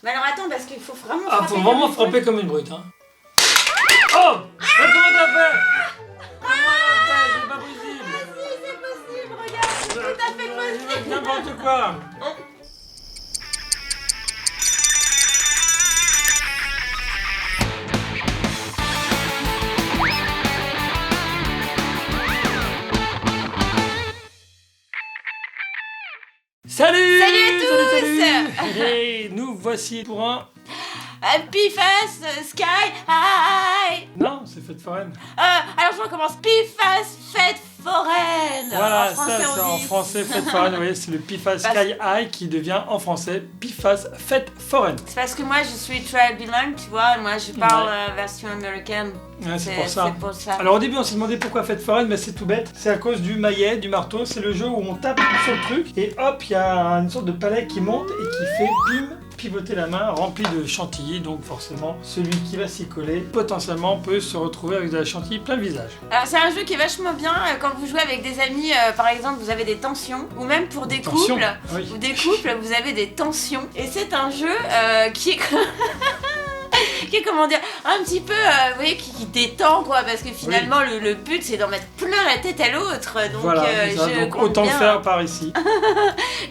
Mais alors attends, parce qu'il faut vraiment Ah, frapper. faut vraiment frapper comme une brute, hein. Oh! Mais comment t'as fait? Comment t'as fait? C'est pas possible. Si, c'est possible, regarde, c'est tout à fait possible. N'importe quoi. Salut! Salut à tous! Salut! Et nous voici pour un... Pifas, Sky, High. Non, c'est fête foraine. Alors je recommence. Pifas, fête foraine. Voilà, En français, ça, c'est on en dit. français fête foraine. Vous voyez, c'est le Pifas Parce- Sky High qui devient en français Pifas fête foraine. C'est parce que moi je suis trial bilingue, tu vois. Moi je parle Ouais. version américaine. Ouais, c'est pour ça. C'est pour ça. Alors au début on s'est demandé pourquoi fête foraine, mais c'est tout bête. C'est à cause du maillet, du marteau. C'est le jeu où on tape sur le truc et hop, il y a une sorte de palais qui monte et qui fait pim, pivoter la main remplie de chantilly. Donc forcément, celui qui va s'y coller potentiellement peut se retrouver avec de la chantilly plein le visage. Alors c'est un jeu qui est vachement bien quand vous jouez avec des amis, par exemple vous avez des tensions, ou même pour des Tensions, couples, oui. ou des couples vous avez des tensions. Et c'est un jeu qui est qui est comment dire, un petit peu, vous voyez, qui détend quoi, parce que finalement le but c'est d'en mettre plein la tête à l'autre. Donc, Voilà, c'est ça. je Donc compte autant le bien, faire par ici.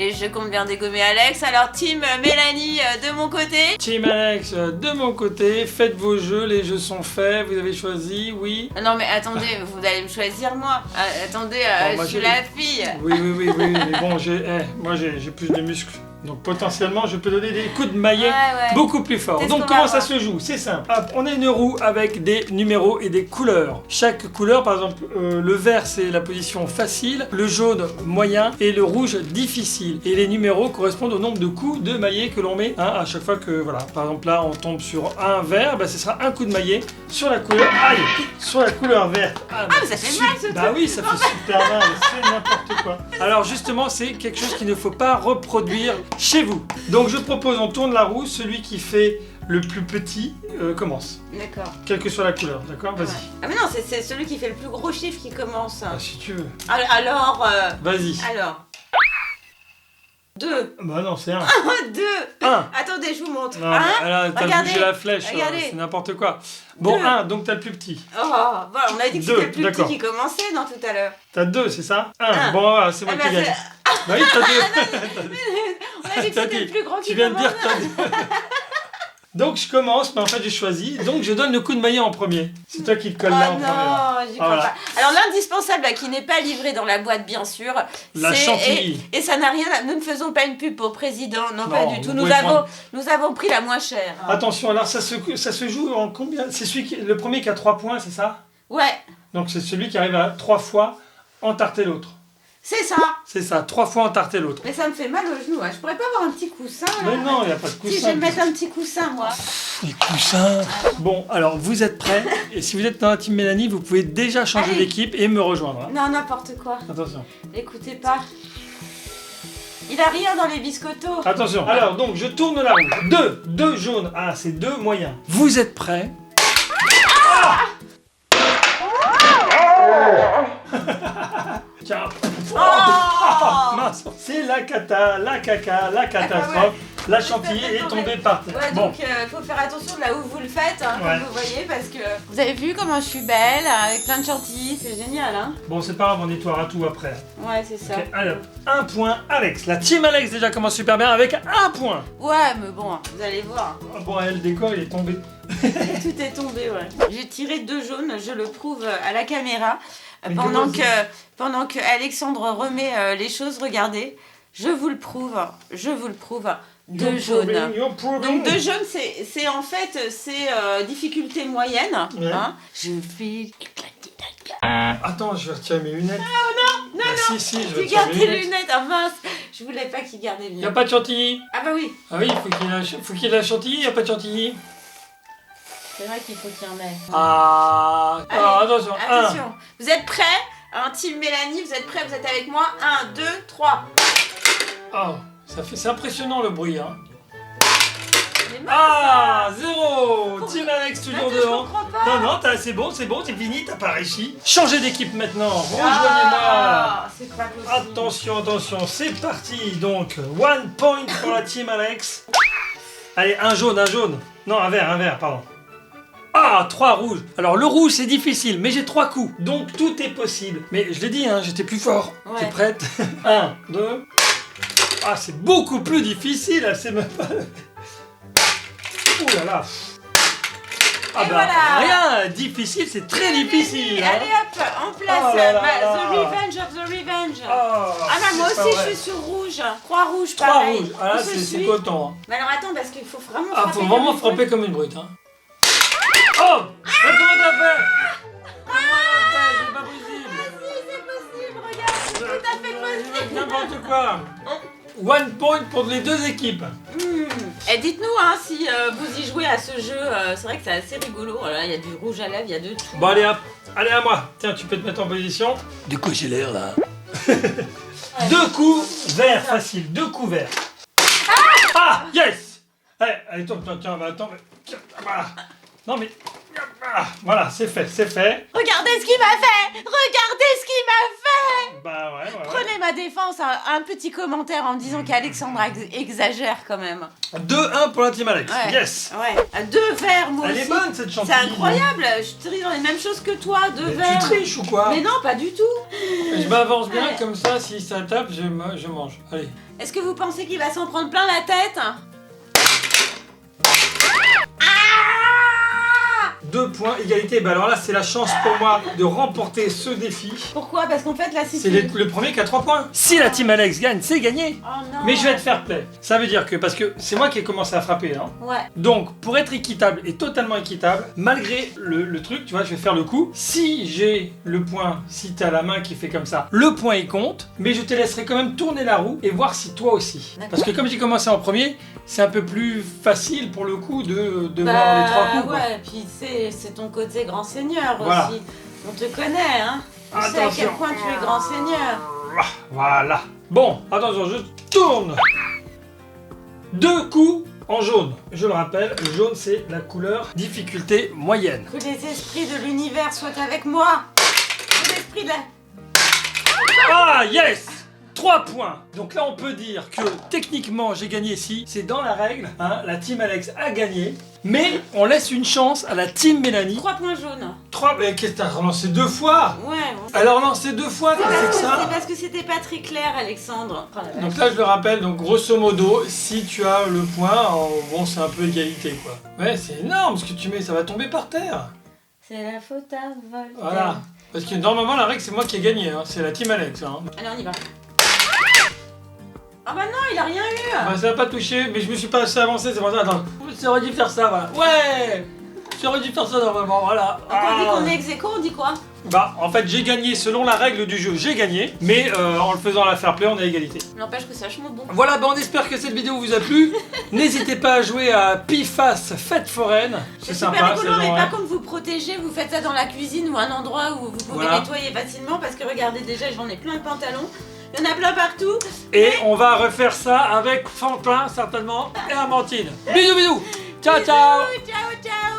et je compte bien dégommer Alex. Alors team Mélanie de mon côté. Team Alex, de mon côté, faites vos jeux, les jeux sont faits, vous avez choisi, oui. Non mais attendez, vous allez me choisir moi. Attendez, Bon, moi, je suis j'ai- la fille. Oui, mais bon, moi j'ai plus de muscles. Donc potentiellement, je peux donner des coups de maillet Ouais. beaucoup plus forts. C'est ce Donc qu'on comment va ça voir. se joue? C'est simple. Hop, on a une roue avec des numéros et des couleurs. Chaque couleur, par exemple, le vert c'est la position facile, le jaune moyen et le rouge difficile. Et les numéros correspondent au nombre de coups de maillet que l'on met à chaque fois que, voilà. Par exemple là, on tombe sur un vert, bah, ce sera un coup de maillet sur la couleur, aïe, sur la couleur verte. Ah, mais ça fait mal, ce Bah oui, ça fait super mal, c'est n'importe quoi. Alors justement, c'est quelque chose qu'il ne faut pas reproduire chez vous. Donc je propose, on tourne la roue, celui qui fait le plus petit commence. D'accord. Quelle que soit la couleur, d'accord? Vas-y. Ouais. Ah mais non, c'est celui qui fait le plus gros chiffre qui commence. Ah, si tu veux. Alors, Vas-y. alors. 2. Bah non, c'est un. 2. Un. Attendez, je vous montre. Non, mais là, t'as regardez, bougé la flèche, regardez. c'est n'importe quoi. Bon, Deux. un, donc t'as le plus petit. Oh, voilà, on a dit que Deux, c'était le plus d'accord. petit qui commençait dans tout à l'heure. T'as deux, c'est ça? Un. Un. Bon, voilà, c'est moi Ah, qui bah, gagne. c'est- Bah oui, t'as deux. On a dit que T'as c'était dit. le plus grand qui Tu viens de commence. dire que t'as dit. Donc je commence, mais en fait j'ai choisi, donc je donne le coup de maillet en premier. C'est toi qui te colle là en Oh premier. là. non, j'y crois Voilà. pas. Alors l'indispensable là, qui n'est pas livré dans la boîte bien sûr, La c'est- chantilly. et ça n'a rien à... Nous ne faisons pas une pub pour président, non, pas Non, du tout. vous Nous pouvez avons pris la moins chère. Attention, alors ça se joue en combien? C'est le premier qui a 3 points, c'est ça? Ouais, Donc c'est celui qui arrive à 3 fois entarter l'autre. c'est ça. C'est ça, 3 fois entarter l'autre. Mais ça me fait mal au genou. Hein. Je pourrais pas avoir un petit coussin là? Mais non, il n'y a pas de Si, coussin. je vais me mettre un petit coussin moi. Les coussins. Bon, alors vous êtes prêts? Et si vous êtes dans la team Mélanie, vous pouvez déjà changer Allez. d'équipe et me rejoindre. hein. Non, n'importe quoi. Attention. Écoutez pas. Il a rien dans les biscottos. Attention. Alors donc je tourne la roue. Deux jaunes. Ah, c'est deux moyens. Vous êtes prêts? Tiens. Oh Mince. C'est la cata, la caca, la catastrophe. Ah, ouais. La chantilly est tombée par terre. Ouais, Bon. donc faut faire attention de là où vous le faites, hein, Ouais. comme vous voyez, parce que... Vous avez vu comment je suis belle, avec plein de chantilly, c'est génial, hein? Bon, c'est pas grave, on nettoiera tout après. Ouais, c'est ça. Ok, allez, hop. Un point, Alex. La team Alex déjà commence super bien avec un point. Ouais, mais bon, vous allez voir. Ah bon, le décor il est tombé. Tout est tombé, ouais. J'ai tiré 2 jaunes, je le prouve à la caméra. Mais Pendant comment pendant que Alexandre remet les choses, regardez. Je vous le prouve, 2 jaunes. You're proving. Donc 2 jaunes, c'est en fait, c'est difficulté moyenne. Ouais. Hein. Je fais... Attends, je vais retirer mes lunettes. Non, Si, si, je vais tu retirer gardes mes tes lunettes. lunettes, ah mince. Je voulais pas qu'il garde les Y a miennes. pas de chantilly. Ah bah oui, Ah oui, faut qu'il y ait la chantilly, y a pas de chantilly. c'est vrai qu'il faut qu'il y en ait. Ah, Allez, alors, attention. Attention, vous êtes prêts? Un team Mélanie, vous êtes prêts? Vous êtes avec moi? 1, 2, 3. Oh, c'est impressionnant le bruit, hein. Mais mince, Ah, 0. Team Alex toujours Attends, je devant. comprends pas. Non, non, c'est bon, c'est fini, t'as pas réussi. Changez d'équipe maintenant, rejoignez-moi. Ah, c'est pas possible. Attention, attention, c'est parti. Donc, 1 point pour la team Alex. Allez, un jaune, un jaune. Non, un vert, pardon. Ah, 3 rouges. Alors, le rouge, c'est difficile, mais j'ai 3 coups. Donc, tout est possible. Mais je l'ai dit, hein, j'étais plus fort. Ouais. T'es prête? 1, 2... Ah, c'est beaucoup plus difficile, elle sait même pas... Ouh là là. Ah Et bah, voilà. rien, difficile, c'est très difficile. Hein. Allez hop, en place, Oh là là The là. Revenge of the Revenge. Oh, Ah bah moi c'est pas aussi vrai. je suis sur rouge, 3 rouges 3 pareil. rouges, ah là On se c'est suit. coton. Hein. Mais alors attends parce qu'il faut vraiment Ah, frapper faut vraiment comme une frapper brute. comme une brute. Hein. Oh, comment t'as fait? Comment t'as fait? C'est pas possible. Si, c'est possible, regarde, c'est tout à fait possible. N'importe quoi. 1 point pour les deux équipes. Et dites-nous hein, si vous y jouez à ce jeu, c'est vrai que c'est assez rigolo. Voilà, il y a du rouge à lèvres, il y a de tout. Bon allez hop, allez à moi. Tiens, tu peux te mettre en position. Du coup j'ai l'air là. 2 coups verts, facile. 2 coups verts. Ah, yes. Allez, tombe, tiens, bah, attends. Tiens, voilà. Non mais... Voilà, c'est fait, c'est fait. Regardez ce qu'il m'a fait. Regardez ce qu'il m'a fait. Bah ouais. Prenez ma défense, un petit commentaire en me disant qu'Alexandra exagère quand même. 2-1 pour la team Alex. Ouais. Yes. Ouais. 2 verres moi Elle aussi. est bonne cette chantilly. C'est incroyable, je triche dans les mêmes choses que toi, 2 Mais verres. tu triches ou quoi? Mais non, pas du tout. Je m'avance bien Ouais. comme ça, si ça tape, je mange. Allez. Est-ce que vous pensez qu'il va s'en prendre plein la tête? 2 points, égalité. Bah alors là, c'est la chance pour moi de remporter ce défi. Pourquoi? Parce qu'en fait là si C'est le premier qui a 3 points. Si la team Alex gagne, c'est gagné. Oh non. Mais je vais être fair play. Ça veut dire que, parce que c'est moi qui ai commencé à frapper, hein. Ouais. Donc, pour être équitable et totalement équitable, malgré le truc, tu vois, je vais faire le coup. Si j'ai le point, si t'as la main qui fait comme ça, le point il compte, mais je te laisserai quand même tourner la roue et voir si toi aussi. D'accord. Parce que comme j'ai commencé en premier, c'est un peu plus facile pour le coup de voir les 3 coups. Quoi. Ouais, puis c'est ton côté grand seigneur Voilà. aussi. On te connaît, hein. On sait à Attention. quel point tu es grand seigneur. Voilà. Bon, attention, je tourne. 2 coups en jaune. Je le rappelle, le jaune c'est la couleur difficulté moyenne. Que les esprits de l'univers soient avec moi. Que l'esprit de la... Ah yes, 3 points. Donc là on peut dire que techniquement j'ai gagné ici. C'est dans la règle, hein, la team Alex a gagné. Mais on laisse une chance à la team Mélanie. 3 points jaunes. 3, mais qu'est-ce que t'as relancé 2 fois? Ouais. Alors lancé 2 fois, qu'est-ce que c'est que C'est ça? parce que c'était pas très clair, Alexandre. Oh, la vache. Donc là je le rappelle, donc grosso modo, si tu as le point, bon c'est un peu égalité quoi. Ouais c'est énorme ce que tu mets, ça va tomber par terre. C'est la faute à Voltaire. Voilà. Parce que normalement la règle c'est moi qui ai gagné, hein. C'est la team Alex. Hein. Allez, on y va. Ah bah non, il a rien eu. Bah, ça va pas touché, mais je me suis pas assez avancé, c'est pour ça. Attends, j'aurais dû faire ça, voilà. Ouais, j'aurais dû faire ça normalement, voilà. Donc on dit qu'on est ex aequo, on dit quoi? Bah, en fait, j'ai gagné selon la règle du jeu, j'ai gagné, mais en le faisant à la fair play, on est à égalité. N'empêche que c'est vachement bon. Voilà, bah, on espère que cette vidéo vous a plu. N'hésitez pas à jouer à Pifas Fête Foraine, c'est super sympa. rigolo, c'est mais genre, par contre vous protégez, vous faites ça dans la cuisine ou un endroit où vous pouvez Voilà. nettoyer facilement parce que regardez déjà j'en ai plein de pantalons, il y en a plein partout. Et on va refaire ça avec Franklin certainement et Amandine. Bisous bisous. Ciao ciao. Ciao ciao.